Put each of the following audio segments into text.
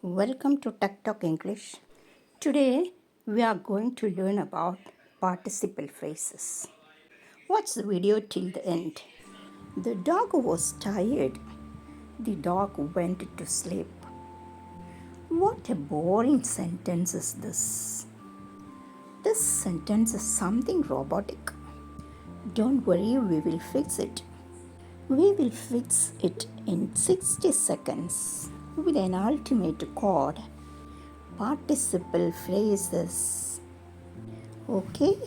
Welcome to Tech Talk English. Today we are going to learn about participle phrases. Watch the video till the end. The dog was tired. The dog went to sleep. What a boring sentence is this? This sentence is something robotic. Don't worry, we will fix it. We will fix it in 60 seconds with an ultimate code. Participle phrases. Okay?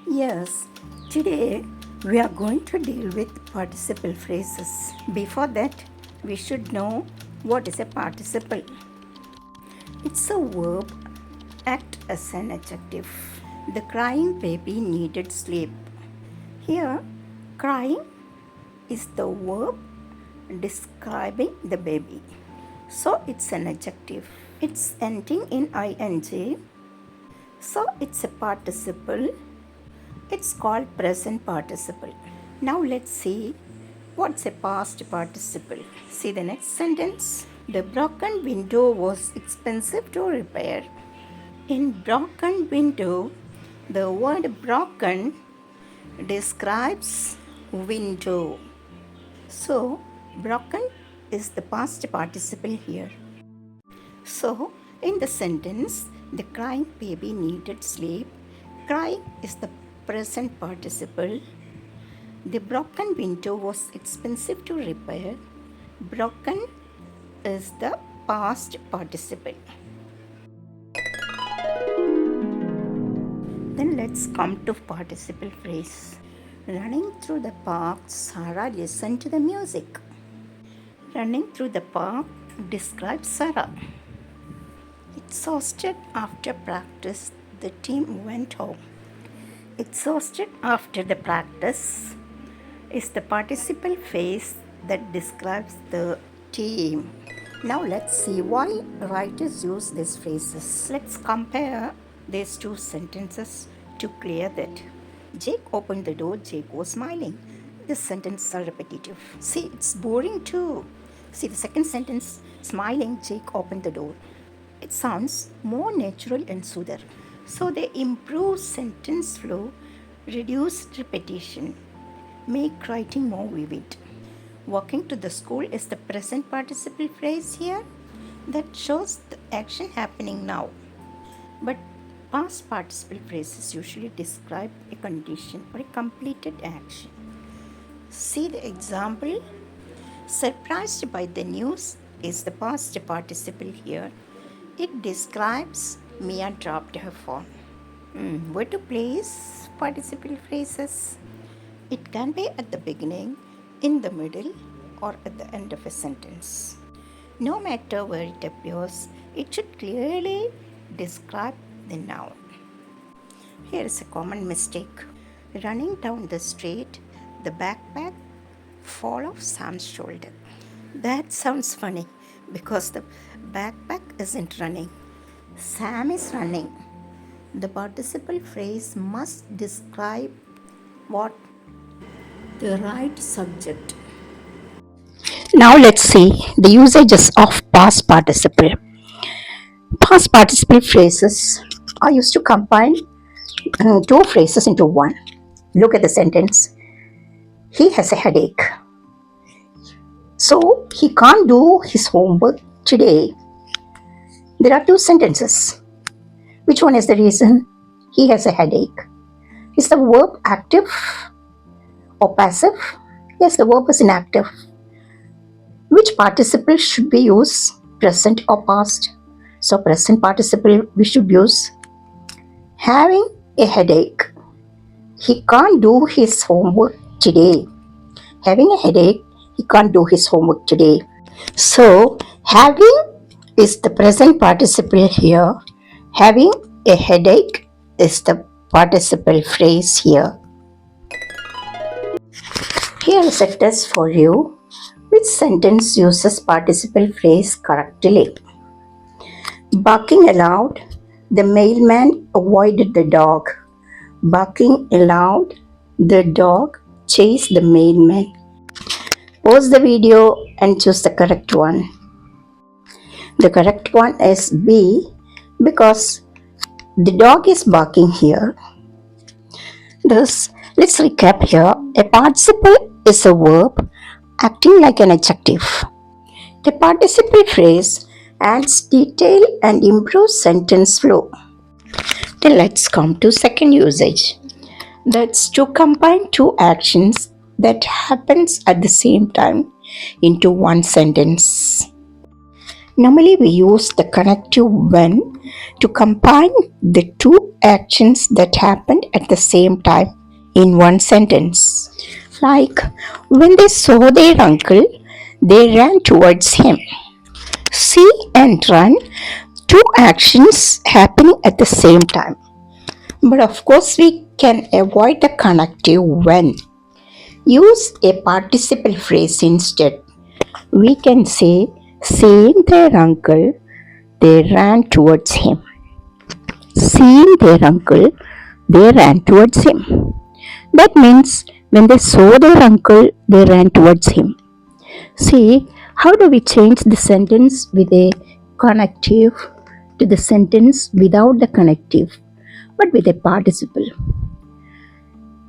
Yes, today we are going to deal with participle phrases. Before that, we should know what is a participle. It's a verb act as an adjective. The crying baby needed sleep. Here, crying is the verb describing the baby. So it's an adjective. It's ending in ing. So it's a participle. It's called present participle. Now let's see what's a past participle. See the next sentence. The broken window was expensive to repair. In broken window, the word broken describes window. So broken is the past participle here. So in the sentence, the crying baby needed sleep. Crying is the present participle. The broken window was expensive to repair. Broken is the past participle. Then let's come to participle phrase. Running through the park, Sarah listened to the music. Running through the park describes Sarah. Exhausted after practice, the team went home. Exhausted after the practice is the participle phrase that describes the team. Now let's see why writers use these phrases. Let's compare these two sentences to clear that. Jake opened the door, Jake was smiling. This sentence is repetitive. See, it's boring too. See the second sentence, smiling, Jake opened the door. It sounds more natural and smoother. So they improve sentence flow, reduce repetition, make writing more vivid. Walking to the school is the present participle phrase here that shows the action happening now. But past participle phrases usually describe a condition or a completed action. See the example. Surprised by the news is the past participle here. It describes Mia dropped her phone. Where to place participle phrases? It can be at the beginning, in the middle, or at the end of a sentence. No matter where it appears, it should clearly describe the noun. Here is a common mistake. Running down the street, the backpack fall off Sam's shoulder. That sounds funny because the backpack isn't running. Sam is running. The participle phrase must describe what? The right subject. Now let's see the usages of past participle. Past participle phrases are used to combine two phrases into one. Look at the sentence. He has a headache. So he can't do his homework today. There are two sentences. Which one is the reason? He has a headache. Is the verb active or passive? Yes, the verb is inactive. Which participle should we use? Present or past? So present participle we should use. Having a headache. He can't do his homework today. Having a headache, he can't do his homework today. So having is the present participle here. Having a headache is the participle phrase here. Here is a test for you. Which sentence uses participle phrase correctly? Barking aloud, the mailman avoided the dog. Barking aloud, the dog chased the mailman. Pause the video and choose the correct one. The correct one is B because the dog is barking here. Thus, let's recap here. A participle is a verb acting like an adjective. The participle phrase adds detail and improves sentence flow. Then let's come to second usage. That's to combine two actions that happens at the same time into one sentence. Normally we use the connective when to combine the two actions that happened at the same time in one sentence. Like when they saw their uncle, they ran towards him. See and run, two actions happening at the same time. But of course we can avoid the connective when. Use a participle phrase instead. We can say, seeing their uncle, they ran towards him. Seeing their uncle, they ran towards him. That means when they saw their uncle, they ran towards him. See, how do we change the sentence with a connective to the sentence without the connective, but with a participle?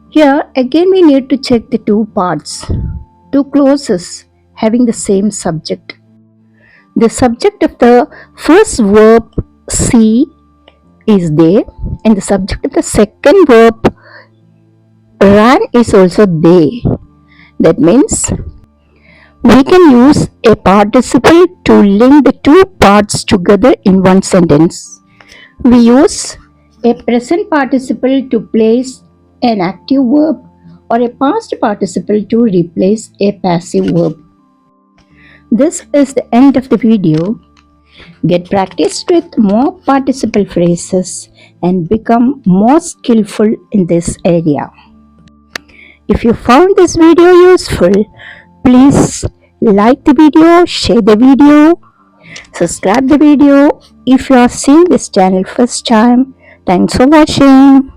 Here again we need to check the two parts, two clauses having the same subject. The subject of the first verb see is there and the subject of the second verb ran is also there. That means we can use a participle to link the two parts together in one sentence. We use a present participle to place an active verb or a past participle to replace a passive verb. This is the end of the video. Get practiced with more participle phrases and become more skillful in this area. If you found this video useful, please like the video, share the video, subscribe the video if you are seeing this channel first time. Thanks for watching.